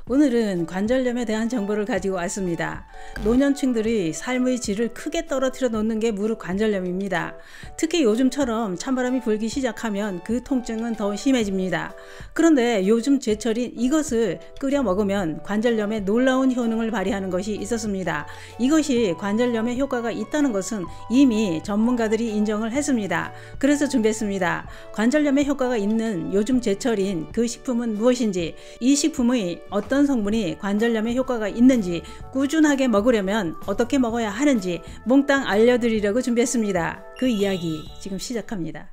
오늘은 관절염에 대한 정보를 가지고 왔습니다. 노년층들이 삶의 질을 크게 떨어뜨려 놓는 게 무릎 관절염입니다. 특히 요즘처럼 찬바람이 불기 시작하면 그 통증은 더 심해집니다. 그런데 요즘 제철인 이것을 끓여 먹으면 관절염에 놀라운 효능을 발휘하는 것이 있었습니다. 이것이 관절염에 효과가 있다는 것은 이미 전문가들이 인정을 했습니다. 그래서 준비했습니다. 관절염에 효과가 있는 요즘 제철인 그 식품은 무엇인지, 이 식품의 어떤 성분이 관절염에 효과가 있는지, 꾸준하게 먹으려면 어떻게 먹어야 하는지 몽땅 알려드리려고 준비했습니다. 그 이야기 지금 시작합니다.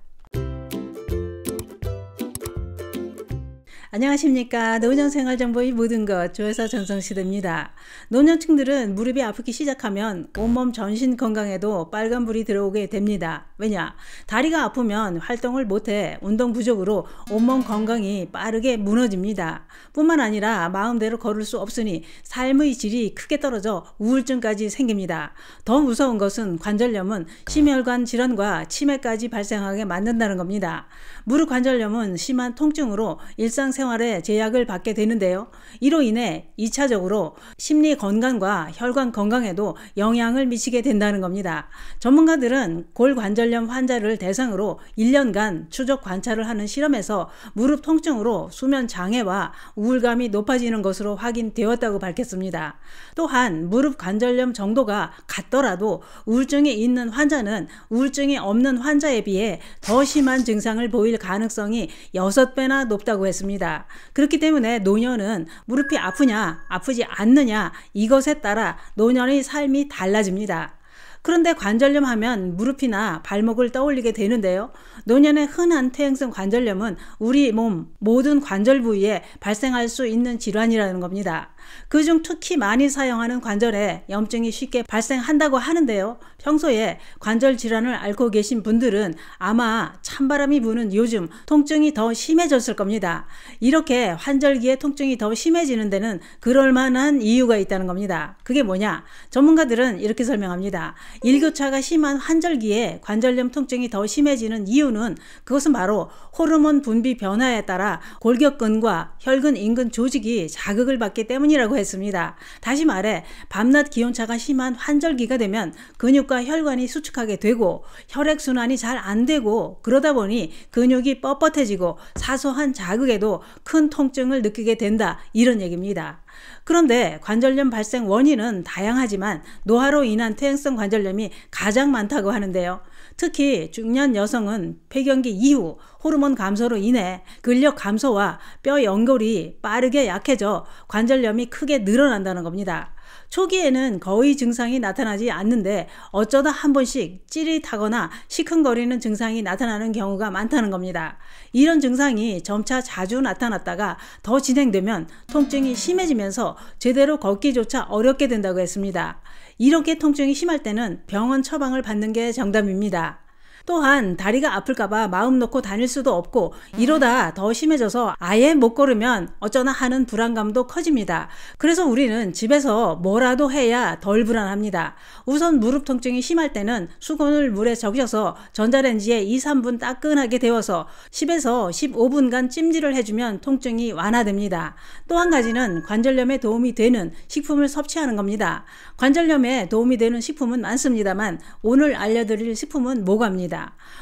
안녕하십니까. 노년생활정보의 모든 것 조회사 전성시대입니다. 노년층들은 무릎이 아프기 시작하면 온몸 전신 건강에도 빨간불이 들어오게 됩니다. 왜냐? 다리가 아프면 활동을 못해 운동 부족으로 온몸 건강이 빠르게 무너집니다. 뿐만 아니라 마음대로 걸을 수 없으니 삶의 질이 크게 떨어져 우울증까지 생깁니다. 더 무서운 것은 관절염은 심혈관 질환과 치매까지 발생하게 만든다는 겁니다. 무릎 관절염은 심한 통증으로 일상생활에 제약을 받게 되는데요. 이로 인해 2차적으로 심리 건강과 혈관 건강에도 영향을 미치게 된다는 겁니다. 전문가들은 골관절염 환자를 대상으로 1년간 추적 관찰을 하는 실험에서 무릎 통증으로 수면 장애와 우울감이 높아지는 것으로 확인되었다고 밝혔습니다. 또한 무릎 관절염 정도가 같더라도 우울증이 있는 환자는 우울증이 없는 환자에 비해 더 심한 증상을 보일 가능성이 6배나 높다고 했습니다. 그렇기 때문에 노년은 무릎이 아프냐 아프지 않느냐 이것에 따라 노년의 삶이 달라집니다. 그런데 관절염 하면 무릎이나 발목을 떠올리게 되는데요. 노년의 흔한 퇴행성 관절염은 우리 몸 모든 관절 부위에 발생할 수 있는 질환이라는 겁니다. 그중 특히 많이 사용하는 관절에 염증이 쉽게 발생한다고 하는데요. 평소에 관절 질환을 앓고 계신 분들은 아마 찬바람이 부는 요즘 통증이 더 심해졌을 겁니다. 이렇게 환절기에 통증이 더 심해지는 데는 그럴 만한 이유가 있다는 겁니다. 그게 뭐냐? 전문가들은 이렇게 설명합니다. 일교차가 심한 환절기에 관절염 통증이 더 심해지는 이유는 그것은 바로 호르몬 분비 변화에 따라 골격근과 혈근 인근 조직이 자극을 받기 때문이라고 했습니다. 다시 말해 밤낮 기온차가 심한 환절기가 되면 근육과 혈관이 수축하게 되고 혈액순환이 잘 안 되고 그러다 보니 근육이 뻣뻣해지고 사소한 자극에도 큰 통증을 느끼게 된다, 이런 얘기입니다. 그런데 관절염 발생 원인은 다양하지만 노화로 인한 퇴행성 관절염이 가장 많다고 하는데요. 특히 중년 여성은 폐경기 이후 호르몬 감소로 인해 근력 감소와 뼈 연골이 빠르게 약해져 관절염이 크게 늘어난다는 겁니다. 초기에는 거의 증상이 나타나지 않는데 어쩌다 한 번씩 찌릿하거나 시큰거리는 증상이 나타나는 경우가 많다는 겁니다. 이런 증상이 점차 자주 나타났다가 더 진행되면 통증이 심해지면서 제대로 걷기조차 어렵게 된다고 했습니다. 이렇게 통증이 심할 때는 병원 처방을 받는 게 정답입니다. 또한 다리가 아플까봐 마음 놓고 다닐 수도 없고 이러다 더 심해져서 아예 못 걸으면 어쩌나 하는 불안감도 커집니다. 그래서 우리는 집에서 뭐라도 해야 덜 불안합니다. 우선 무릎 통증이 심할 때는 수건을 물에 적셔서 전자레인지에 2-3분 따끈하게 데워서 10에서 15분간 찜질을 해주면 통증이 완화됩니다. 또 한 가지는 관절염에 도움이 되는 식품을 섭취하는 겁니다. 관절염에 도움이 되는 식품은 많습니다만 오늘 알려드릴 식품은 모과입니다.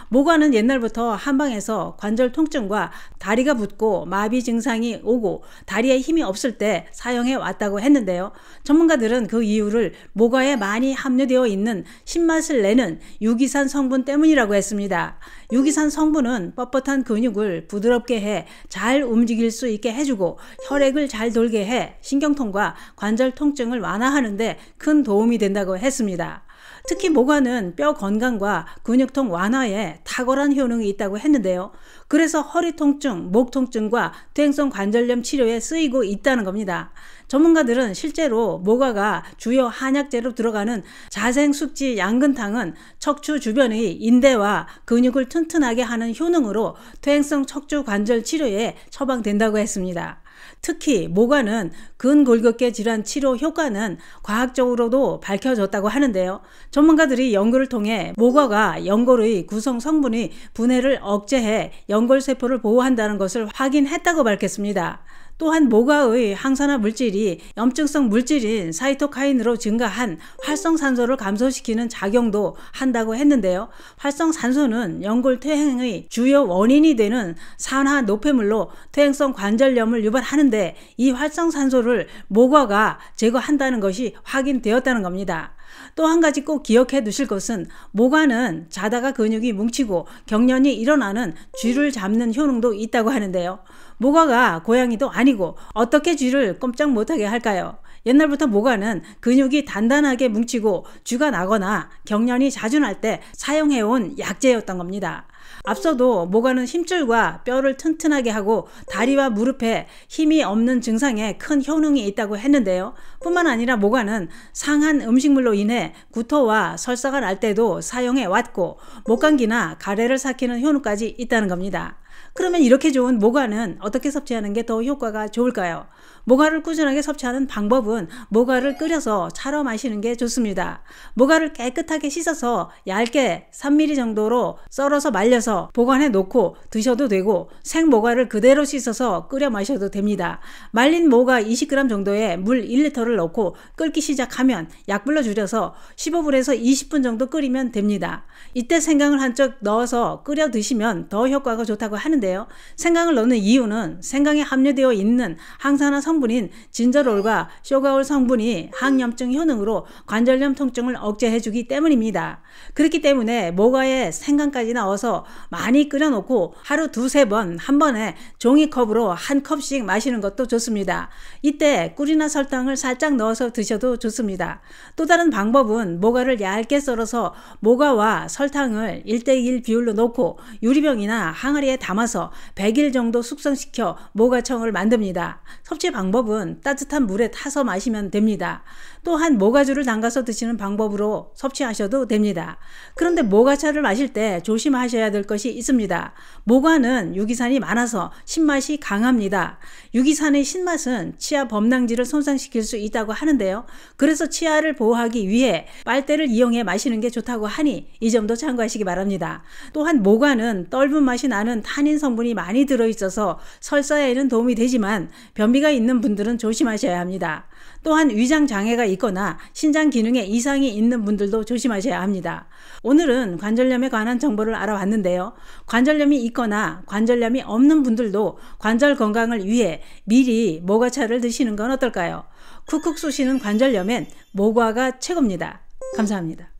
모과는 옛날부터 한방에서 관절 통증과 다리가 붓고 마비 증상이 오고 다리에 힘이 없을 때 사용해 왔다고 했는데요. 전문가들은 그 이유를 모과에 많이 함유되어 있는 신맛을 내는 유기산 성분 때문이라고 했습니다. 유기산 성분은 뻣뻣한 근육을 부드럽게 해 잘 움직일 수 있게 해주고 혈액을 잘 돌게 해 신경통과 관절 통증을 완화하는 데 큰 도움이 된다고 했습니다. 특히 모과는 뼈 건강과 근육통 완화에 탁월한 효능이 있다고 했는데요. 그래서 허리 통증, 목 통증과 퇴행성 관절염 치료에 쓰이고 있다는 겁니다. 전문가들은 실제로 모과가 주요 한약재로 들어가는 자생숙지 양근탕은 척추 주변의 인대와 근육을 튼튼하게 하는 효능으로 퇴행성 척추 관절 치료에 처방된다고 했습니다. 특히 모과는 근골격계 질환 치료 효과는 과학적으로도 밝혀졌다고 하는데요. 전문가들이 연구를 통해 모과가 연골의 구성 성분의 분해를 억제해 연골세포를 보호한다는 것을 확인했다고 밝혔습니다. 또한 모과의 항산화 물질이 염증성 물질인 사이토카인으로 증가한 활성산소를 감소시키는 작용도 한다고 했는데요. 활성산소는 연골 퇴행의 주요 원인이 되는 산화 노폐물로 퇴행성 관절염을 유발하는데 이 활성산소를 모과가 제거한다는 것이 확인되었다는 겁니다. 또 한 가지 꼭 기억해 두실 것은 모과는 자다가 근육이 뭉치고 경련이 일어나는 쥐를 잡는 효능도 있다고 하는데요. 모과가 고양이도 아니고 어떻게 쥐를 꼼짝 못하게 할까요? 옛날부터 모과는 근육이 단단하게 뭉치고 쥐가 나거나 경련이 자주 날 때 사용해온 약재였던 겁니다. 앞서도 모과는 힘줄과 뼈를 튼튼하게 하고 다리와 무릎에 힘이 없는 증상에 큰 효능이 있다고 했는데요. 뿐만 아니라 모과는 상한 음식물로 인해 구토와 설사가 날 때도 사용해 왔고 목감기나 가래를 삭히는 효능까지 있다는 겁니다. 그러면 이렇게 좋은 모과는 어떻게 섭취하는 게 더 효과가 좋을까요? 모과를 꾸준하게 섭취하는 방법은 모과를 끓여서 차로 마시는 게 좋습니다. 모과를 깨끗하게 씻어서 얇게 3mm 정도로 썰어서 말려서 보관해 놓고 드셔도 되고 생모과를 그대로 씻어서 끓여 마셔도 됩니다. 말린 모과 20g 정도에 물 1리터를 넣고 끓기 시작하면 약불로 줄여서 15분에서 20분 정도 끓이면 됩니다. 이때 생강을 한 쪽 넣어서 끓여 드시면 더 효과가 좋다고 하는데요. 생강을 넣는 이유는 생강에 함유되어 있는 항산화 성분인 진저롤과 쇼가올 성분이 항염증 효능으로 관절염 통증을 억제해주기 때문입니다. 그렇기 때문에 모과에 생강까지 넣어서 많이 끓여놓고 하루 두세 번 한 번에 종이컵으로 한 컵씩 마시는 것도 좋습니다. 이때 꿀이나 설탕을 살짝 넣어서 드셔도 좋습니다. 또 다른 방법은 모과를 얇게 썰어서 모과와 설탕을 1:1 비율로 넣고 유리병이나 항아리에 담아서 100일 정도 숙성시켜 모과청을 만듭니다. 섭취 방법은 따뜻한 물에 타서 마시면 됩니다. 또한 모과주를 담가서 드시는 방법으로 섭취하셔도 됩니다. 그런데 모과차를 마실 때 조심하셔야 될 것이 있습니다. 모과는 유기산이 많아서 신맛이 강합니다. 유기산의 신맛은 치아 범랑지를 손상시킬 수 있다고 하는데요. 그래서 치아를 보호하기 위해 빨대를 이용해 마시는 게 좋다고 하니 이 점도 참고하시기 바랍니다. 또한 모과는 떫은 맛이 나는 타닌 성분이 많이 들어있어서 설사에는 도움이 되지만 변비가 있는 분들은 조심하셔야 합니다. 또한 위장 장애가 있거나 신장 기능에 이상이 있는 분들도 조심하셔야 합니다. 오늘은 관절염에 관한 정보를 알아봤는데요. 관절염이 있거나 관절염이 없는 분들도 관절 건강을 위해 미리 모과차를 드시는 건 어떨까요? 쿡쿡 쑤시는 관절염엔 모과가 최고입니다. 감사합니다.